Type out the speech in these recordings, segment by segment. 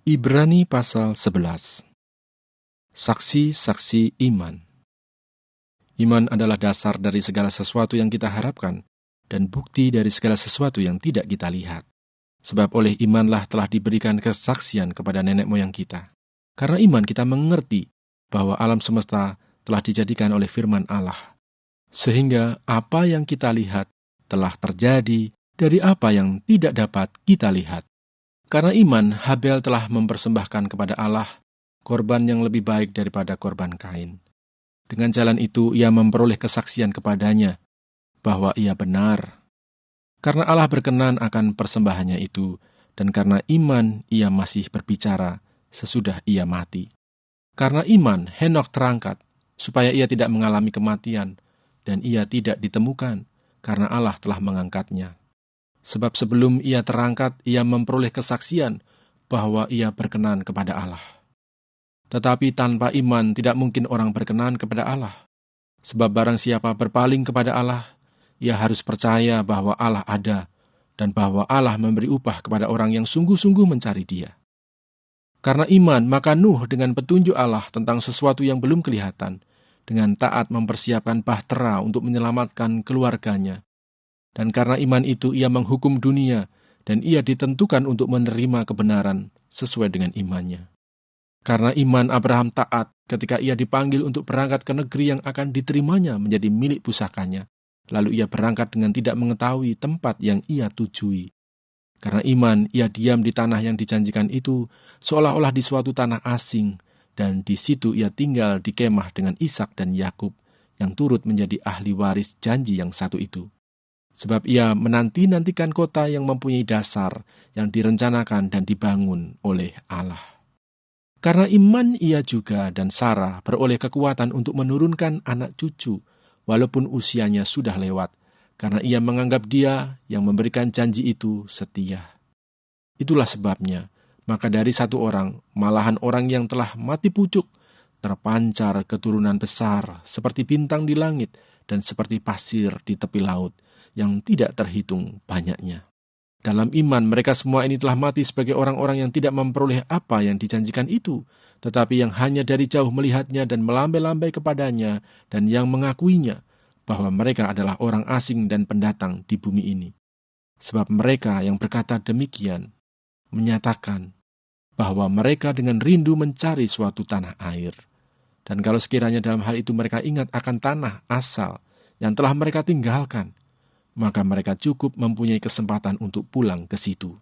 Ibrani pasal 11. Saksi-saksi iman. Iman adalah dasar dari segala sesuatu yang kita harapkan dan bukti dari segala sesuatu yang tidak kita lihat. Sebab oleh imanlah telah diberikan kesaksian kepada nenek moyang kita. Karena iman kita mengerti bahwa alam semesta telah dijadikan oleh firman Allah. Sehingga apa yang kita lihat telah terjadi dari apa yang tidak dapat kita lihat. Karena iman, Habel telah mempersembahkan kepada Allah korban yang lebih baik daripada korban Kain. Dengan jalan itu, ia memperoleh kesaksian kepadanya bahwa ia benar. Karena Allah berkenan akan persembahannya itu, dan karena iman ia masih berbicara sesudah ia mati. Karena iman, Henokh terangkat, supaya ia tidak mengalami kematian, dan ia tidak ditemukan, karena Allah telah mengangkatnya. Sebab sebelum ia terangkat, ia memperoleh kesaksian bahwa ia berkenan kepada Allah. Tetapi tanpa iman tidak mungkin orang berkenan kepada Allah. Sebab barang siapa berpaling kepada Allah, ia harus percaya bahwa Allah ada, dan bahwa Allah memberi upah kepada orang yang sungguh-sungguh mencari Dia. Karena iman, maka Nuh dengan petunjuk Allah tentang sesuatu yang belum kelihatan, dengan taat mempersiapkan bahtera untuk menyelamatkan keluarganya. Dan karena iman itu ia menghukum dunia, dan ia ditentukan untuk menerima kebenaran sesuai dengan imannya. Karena iman Abraham taat ketika ia dipanggil untuk berangkat ke negeri yang akan diterimanya menjadi milik pusakanya. Lalu ia berangkat dengan tidak mengetahui tempat yang ia tujui. Karena iman ia diam di tanah yang dijanjikan itu, seolah-olah di suatu tanah asing, dan di situ ia tinggal di kemah dengan Ishak dan Yakub, yang turut menjadi ahli waris janji yang satu itu. Sebab ia menanti-nantikan kota yang mempunyai dasar, yang direncanakan dan dibangun oleh Allah. Karena iman ia juga dan Sarah beroleh kekuatan untuk menurunkan anak cucu, walaupun usianya sudah lewat, karena ia menganggap Dia yang memberikan janji itu setia. Itulah sebabnya, maka dari satu orang, malahan orang yang telah mati pucuk, terpancar keturunan besar, seperti bintang di langit dan seperti pasir di tepi laut, yang tidak terhitung banyaknya. Dalam iman, mereka semua ini telah mati sebagai orang-orang yang tidak memperoleh apa yang dijanjikan itu, tetapi yang hanya dari jauh melihatnya dan melambai-lambai kepadanya, dan yang mengakuinya, bahwa mereka adalah orang asing dan pendatang di bumi ini. Sebab mereka yang berkata demikian, menyatakan bahwa mereka dengan rindu mencari suatu tanah air. Dan kalau sekiranya dalam hal itu mereka ingat akan tanah asal yang telah mereka tinggalkan, maka mereka cukup mempunyai kesempatan untuk pulang ke situ.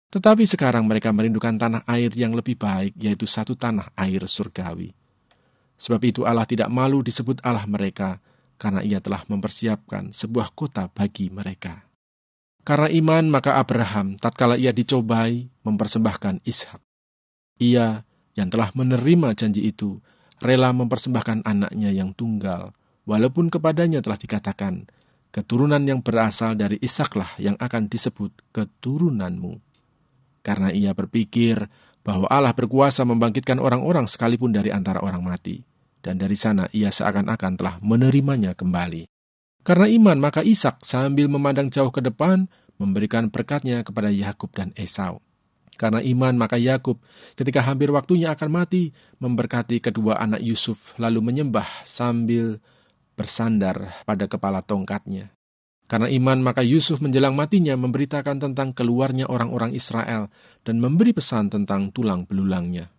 Tetapi sekarang mereka merindukan tanah air yang lebih baik, yaitu satu tanah air surgawi. Sebab itu Allah tidak malu disebut Allah mereka, karena ia telah mempersiapkan sebuah kota bagi mereka. Karena iman, maka Abraham, tatkala ia dicobai, mempersembahkan Ishak. Ia yang telah menerima janji itu, rela mempersembahkan anaknya yang tunggal, walaupun kepadanya telah dikatakan, keturunan yang berasal dari Ishaklah yang akan disebut keturunanmu. Karena ia berpikir bahwa Allah berkuasa membangkitkan orang-orang sekalipun dari antara orang mati. Dan dari sana ia seakan-akan telah menerimanya kembali. Karena iman, maka Ishak sambil memandang jauh ke depan, memberikan berkatnya kepada Yakub dan Esau. Karena iman, maka Yakub, ketika hampir waktunya akan mati, memberkati kedua anak Yusuf, lalu menyembah sambil bersandar pada kepala tongkatnya. Karena iman, maka Yusuf menjelang matinya memberitakan tentang keluarnya orang-orang Israel dan memberi pesan tentang tulang belulangnya.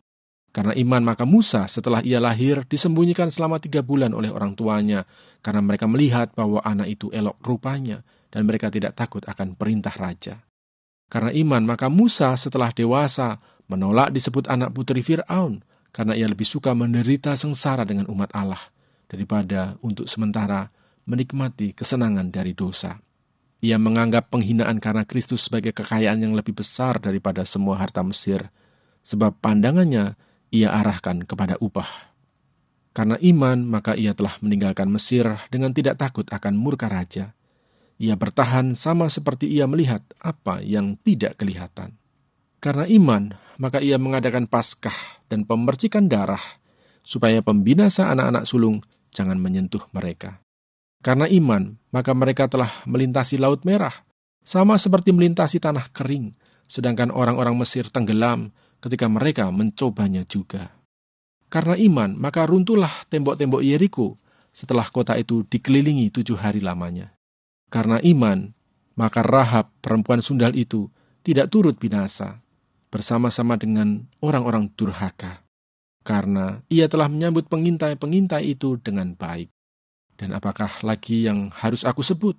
Karena iman, maka Musa setelah ia lahir disembunyikan selama 3 bulan oleh orang tuanya, karena mereka melihat bahwa anak itu elok rupanya, dan mereka tidak takut akan perintah raja. Karena iman, maka Musa setelah dewasa menolak disebut anak putri Fir'aun, karena ia lebih suka menderita sengsara dengan umat Allah, daripada untuk sementara menikmati kesenangan dari dosa. Ia menganggap penghinaan karena Kristus sebagai kekayaan yang lebih besar daripada semua harta Mesir, sebab pandangannya ia arahkan kepada upah. Karena iman, maka ia telah meninggalkan Mesir dengan tidak takut akan murka raja. Ia bertahan sama seperti ia melihat apa yang tidak kelihatan. Karena iman, maka ia mengadakan Paskah dan pemercikan darah, supaya pembinasa anak-anak sulung jangan menyentuh mereka. Karena iman, maka mereka telah melintasi Laut Merah, sama seperti melintasi tanah kering, sedangkan orang-orang Mesir tenggelam, ketika mereka mencobanya juga. Karena iman, maka runtuhlah tembok-tembok Yeriko setelah kota itu dikelilingi 7 hari lamanya. Karena iman, maka Rahab, perempuan sundal itu, tidak turut binasa bersama-sama dengan orang-orang durhaka. Karena ia telah menyambut pengintai-pengintai itu dengan baik. Dan apakah lagi yang harus aku sebut?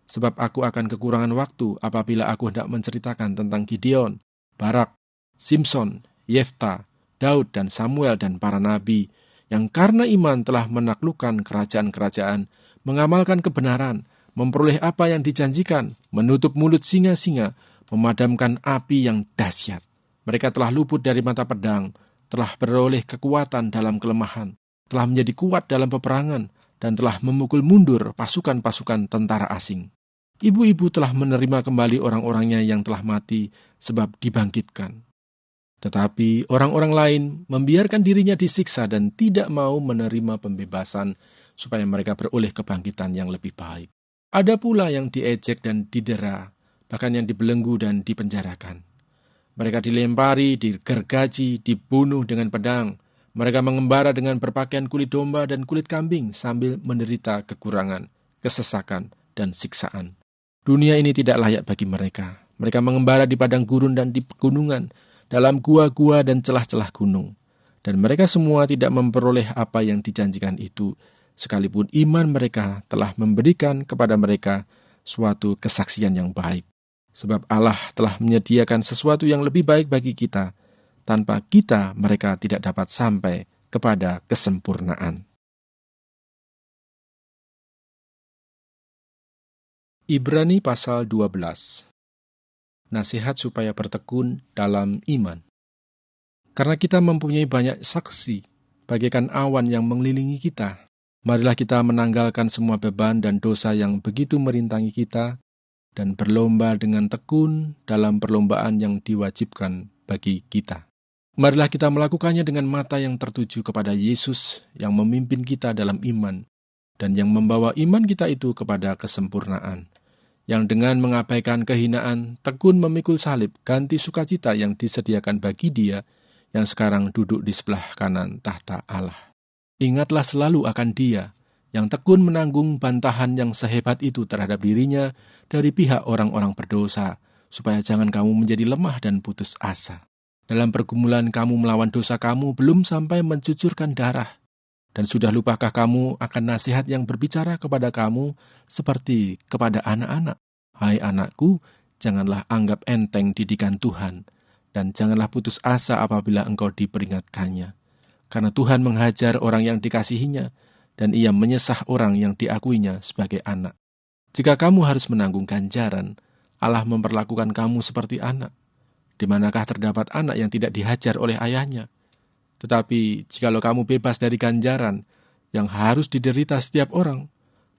Sebab aku akan kekurangan waktu apabila aku hendak menceritakan tentang Gideon, Barak, Simson, Yefta, Daud dan Samuel dan para nabi, yang karena iman telah menaklukkan kerajaan-kerajaan, mengamalkan kebenaran, memperoleh apa yang dijanjikan, menutup mulut singa-singa, memadamkan api yang dahsyat. Mereka telah luput dari mata pedang, telah beroleh kekuatan dalam kelemahan, telah menjadi kuat dalam peperangan, dan telah memukul mundur pasukan-pasukan tentara asing. Ibu-ibu telah menerima kembali orang-orangnya yang telah mati sebab dibangkitkan. Tetapi orang-orang lain membiarkan dirinya disiksa dan tidak mau menerima pembebasan supaya mereka beroleh kebangkitan yang lebih baik. Ada pula yang diejek dan didera, bahkan yang dibelenggu dan dipenjarakan. Mereka dilempari, digergaji, dibunuh dengan pedang. Mereka mengembara dengan berpakaian kulit domba dan kulit kambing sambil menderita kekurangan, kesesakan, dan siksaan. Dunia ini tidak layak bagi mereka. Mereka mengembara di padang gurun dan di pegunungan, dalam gua-gua dan celah-celah gunung. Dan mereka semua tidak memperoleh apa yang dijanjikan itu, sekalipun iman mereka telah memberikan kepada mereka suatu kesaksian yang baik. Sebab Allah telah menyediakan sesuatu yang lebih baik bagi kita. Tanpa kita, mereka tidak dapat sampai kepada kesempurnaan. Ibrani pasal 12. Nasihat supaya bertekun dalam iman. Karena kita mempunyai banyak saksi, bagaikan awan yang mengelilingi kita, marilah kita menanggalkan semua beban dan dosa yang begitu merintangi kita, dan berlomba dengan tekun dalam perlombaan yang diwajibkan bagi kita. Marilah kita melakukannya dengan mata yang tertuju kepada Yesus yang memimpin kita dalam iman, dan yang membawa iman kita itu kepada kesempurnaan. Yang dengan mengabaikan kehinaan, tekun memikul salib, ganti sukacita yang disediakan bagi Dia, yang sekarang duduk di sebelah kanan tahta Allah. Ingatlah selalu akan Dia, yang tekun menanggung bantahan yang sehebat itu terhadap dirinya dari pihak orang-orang berdosa, supaya jangan kamu menjadi lemah dan putus asa. Dalam pergumulan kamu melawan dosa kamu belum sampai mencucurkan darah, dan sudah lupakah kamu akan nasihat yang berbicara kepada kamu seperti kepada anak-anak? Hai anakku, janganlah anggap enteng didikan Tuhan, dan janganlah putus asa apabila engkau diperingatkannya. Karena Tuhan menghajar orang yang dikasihinya, dan Ia menyesah orang yang diakuinya sebagai anak. Jika kamu harus menanggung ganjaran, Allah memperlakukan kamu seperti anak. Di manakah terdapat anak yang tidak dihajar oleh ayahnya? Tetapi jikalau kamu bebas dari ganjaran yang harus diderita setiap orang,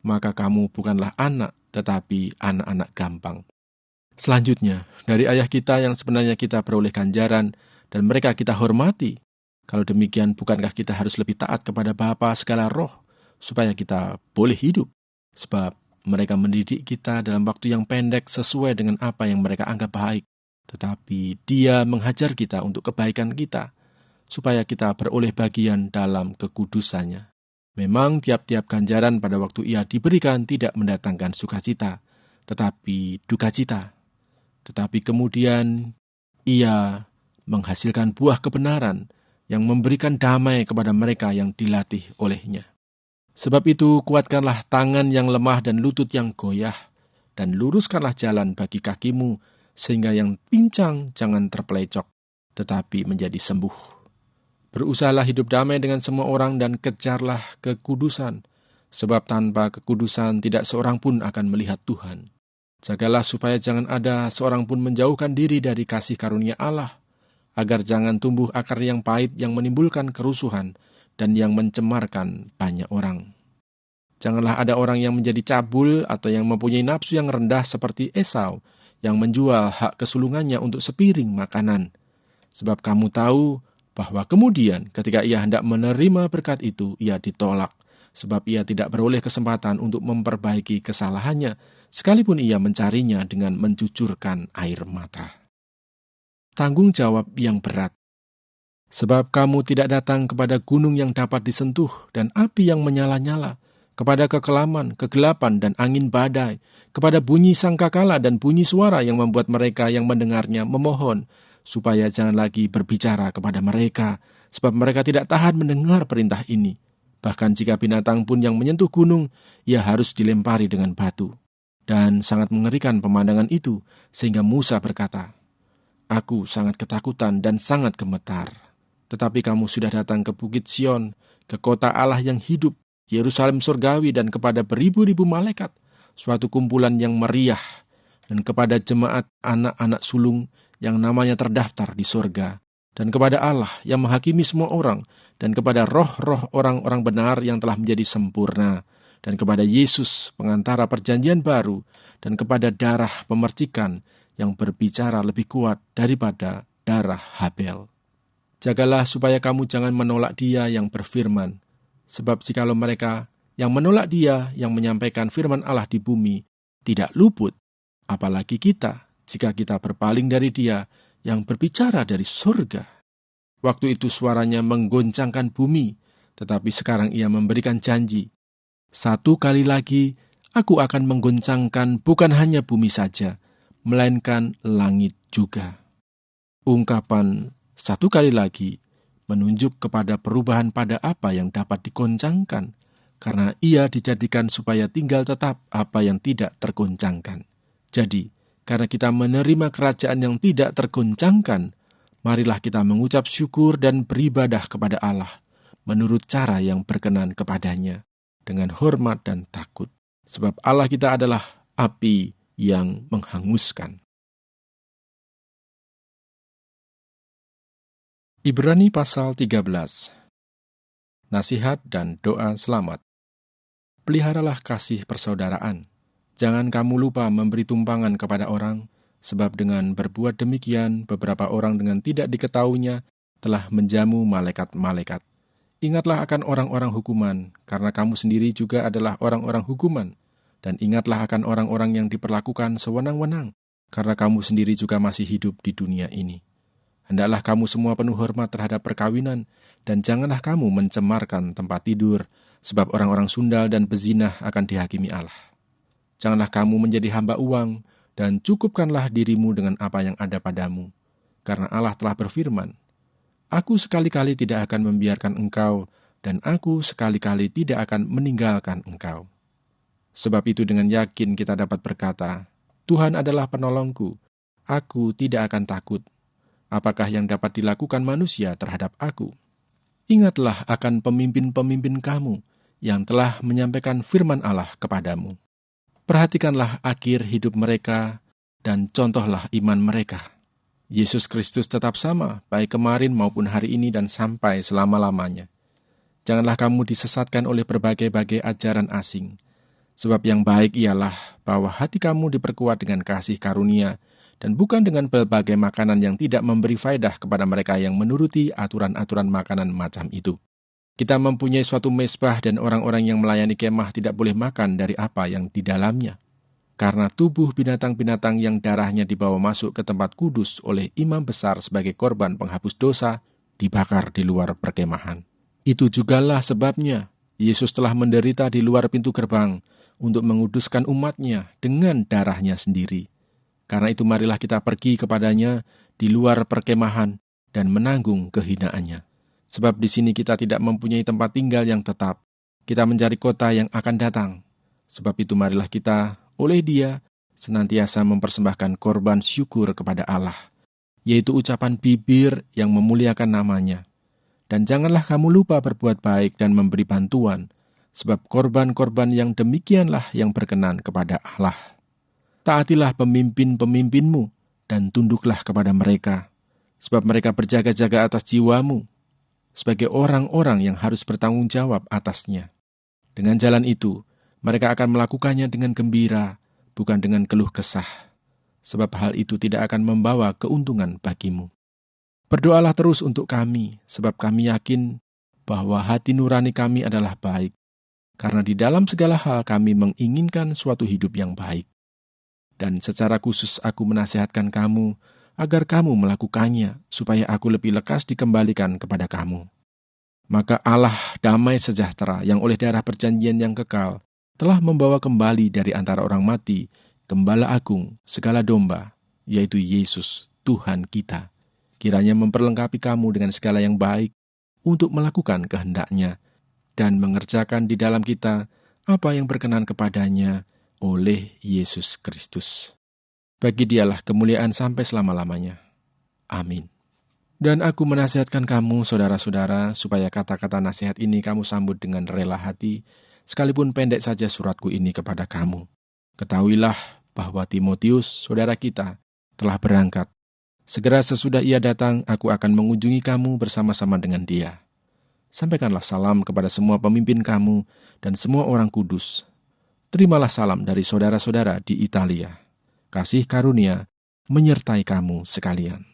maka kamu bukanlah anak, tetapi anak-anak gampang. Selanjutnya, dari ayah kita yang sebenarnya kita beroleh ganjaran, dan mereka kita hormati. Kalau demikian, bukankah kita harus lebih taat kepada Bapa segala roh, supaya kita boleh hidup? Sebab mereka mendidik kita dalam waktu yang pendek sesuai dengan apa yang mereka anggap baik. Tetapi Dia menghajar kita untuk kebaikan kita, supaya kita beroleh bagian dalam kekudusannya. Memang tiap-tiap ganjaran pada waktu ia diberikan tidak mendatangkan sukacita, tetapi dukacita. Tetapi kemudian ia menghasilkan buah kebenaran yang memberikan damai kepada mereka yang dilatih olehnya. Sebab itu kuatkanlah tangan yang lemah dan lutut yang goyah, dan luruskanlah jalan bagi kakimu, sehingga yang pincang jangan terpelecok, tetapi menjadi sembuh. Berusahalah hidup damai dengan semua orang dan kejarlah kekudusan, sebab tanpa kekudusan tidak seorang pun akan melihat Tuhan. Jagalah supaya jangan ada seorang pun menjauhkan diri dari kasih karunia Allah, agar jangan tumbuh akar yang pahit yang menimbulkan kerusuhan dan yang mencemarkan banyak orang. Janganlah ada orang yang menjadi cabul atau yang mempunyai nafsu yang rendah seperti Esau, yang menjual hak kesulungannya untuk sepiring makanan. Sebab kamu tahu bahwa kemudian ketika ia hendak menerima berkat itu, ia ditolak, sebab ia tidak beroleh kesempatan untuk memperbaiki kesalahannya, sekalipun ia mencarinya dengan mencucurkan air mata. Tanggung jawab yang berat. Sebab kamu tidak datang kepada gunung yang dapat disentuh dan api yang menyala-nyala, kepada kekelaman, kegelapan, dan angin badai, kepada bunyi sangkakala dan bunyi suara yang membuat mereka yang mendengarnya memohon, supaya jangan lagi berbicara kepada mereka, sebab mereka tidak tahan mendengar perintah ini. Bahkan jika binatang pun yang menyentuh gunung, ia harus dilempari dengan batu. Dan sangat mengerikan pemandangan itu, sehingga Musa berkata, "Aku sangat ketakutan dan sangat gemetar. Tetapi kamu sudah datang ke Bukit Sion, ke kota Allah yang hidup, Yerusalem surgawi, dan kepada beribu-ribu malaikat, suatu kumpulan yang meriah, dan kepada jemaat anak-anak sulung yang namanya terdaftar di surga, dan kepada Allah yang menghakimi semua orang, dan kepada roh-roh orang-orang benar yang telah menjadi sempurna, dan kepada Yesus, pengantara perjanjian baru, dan kepada darah pemercikan yang berbicara lebih kuat daripada darah Habel. Jagalah supaya kamu jangan menolak Dia yang berfirman, sebab jikalau mereka yang menolak Dia yang menyampaikan firman Allah di bumi tidak luput, apalagi kita jika kita berpaling dari Dia yang berbicara dari surga." Waktu itu suaranya menggoncangkan bumi, tetapi sekarang Ia memberikan janji, "Satu kali lagi Aku akan menggoncangkan bukan hanya bumi saja, melainkan langit juga." Ungkapan "satu kali lagi" menunjuk kepada perubahan pada apa yang dapat digoncangkan, karena Ia dijadikan supaya tinggal tetap apa yang tidak tergoncangkan. Jadi, karena kita menerima kerajaan yang tidak tergoncangkan, marilah kita mengucap syukur dan beribadah kepada Allah menurut cara yang berkenan kepadanya, dengan hormat dan takut. Sebab Allah kita adalah api yang menghanguskan. Ibrani pasal 13. Nasihat dan doa selamat. Peliharalah kasih persaudaraan. Jangan kamu lupa memberi tumpangan kepada orang, sebab dengan berbuat demikian beberapa orang dengan tidak diketahuinya telah menjamu malaikat-malaikat. Ingatlah akan orang-orang hukuman, karena kamu sendiri juga adalah orang-orang hukuman. Dan ingatlah akan orang-orang yang diperlakukan sewenang-wenang, karena kamu sendiri juga masih hidup di dunia ini. Hendaklah kamu semua penuh hormat terhadap perkawinan, dan janganlah kamu mencemarkan tempat tidur, sebab orang-orang sundal dan pezinah akan dihakimi Allah. Janganlah kamu menjadi hamba uang, dan cukupkanlah dirimu dengan apa yang ada padamu. Karena Allah telah berfirman, "Aku sekali-kali tidak akan membiarkan engkau, dan aku sekali-kali tidak akan meninggalkan engkau." Sebab itu dengan yakin kita dapat berkata, "Tuhan adalah penolongku, aku tidak akan takut. Apakah yang dapat dilakukan manusia terhadap aku?" Ingatlah akan pemimpin-pemimpin kamu yang telah menyampaikan firman Allah kepadamu. Perhatikanlah akhir hidup mereka dan contohlah iman mereka. Yesus Kristus tetap sama, baik kemarin maupun hari ini dan sampai selama-lamanya. Janganlah kamu disesatkan oleh berbagai-bagai ajaran asing, sebab yang baik ialah bahwa hati kamu diperkuat dengan kasih karunia, dan bukan dengan berbagai makanan yang tidak memberi faedah kepada mereka yang menuruti aturan-aturan makanan macam itu. Kita mempunyai suatu mezbah dan orang-orang yang melayani kemah tidak boleh makan dari apa yang di dalamnya. Karena tubuh binatang-binatang yang darahnya dibawa masuk ke tempat kudus oleh imam besar sebagai korban penghapus dosa, dibakar di luar perkemahan. Itu jugalah sebabnya Yesus telah menderita di luar pintu gerbang untuk menguduskan umatnya dengan darahnya sendiri. Karena itu marilah kita pergi kepadanya di luar perkemahan dan menanggung kehinaannya. Sebab di sini kita tidak mempunyai tempat tinggal yang tetap. Kita mencari kota yang akan datang. Sebab itu marilah kita oleh Dia senantiasa mempersembahkan korban syukur kepada Allah, yaitu ucapan bibir yang memuliakan namanya. Dan janganlah kamu lupa berbuat baik dan memberi bantuan, sebab korban-korban yang demikianlah yang berkenan kepada Allah. Taatilah pemimpin-pemimpinmu, dan tunduklah kepada mereka, sebab mereka berjaga-jaga atas jiwamu, sebagai orang-orang yang harus bertanggung jawab atasnya. Dengan jalan itu, mereka akan melakukannya dengan gembira, bukan dengan keluh kesah, sebab hal itu tidak akan membawa keuntungan bagimu. Berdoalah terus untuk kami, sebab kami yakin bahwa hati nurani kami adalah baik, karena di dalam segala hal kami menginginkan suatu hidup yang baik. Dan secara khusus aku menasihatkan kamu, agar kamu melakukannya, supaya aku lebih lekas dikembalikan kepada kamu. Maka Allah damai sejahtera yang oleh darah perjanjian yang kekal telah membawa kembali dari antara orang mati Gembala Agung segala domba, yaitu Yesus, Tuhan kita. Kiranya memperlengkapi kamu dengan segala yang baik untuk melakukan kehendak-Nya dan mengerjakan di dalam kita apa yang berkenan kepadanya oleh Yesus Kristus. Bagi Dialah kemuliaan sampai selama-lamanya. Amin. Dan aku menasihatkan kamu, saudara-saudara, supaya kata-kata nasihat ini kamu sambut dengan rela hati, sekalipun pendek saja suratku ini kepada kamu. Ketahuilah bahwa Timotius, saudara kita, telah berangkat. Segera sesudah ia datang, aku akan mengunjungi kamu bersama-sama dengan dia. Sampaikanlah salam kepada semua pemimpin kamu dan semua orang kudus. Terimalah salam dari saudara-saudara di Italia. Kasih karunia menyertai kamu sekalian.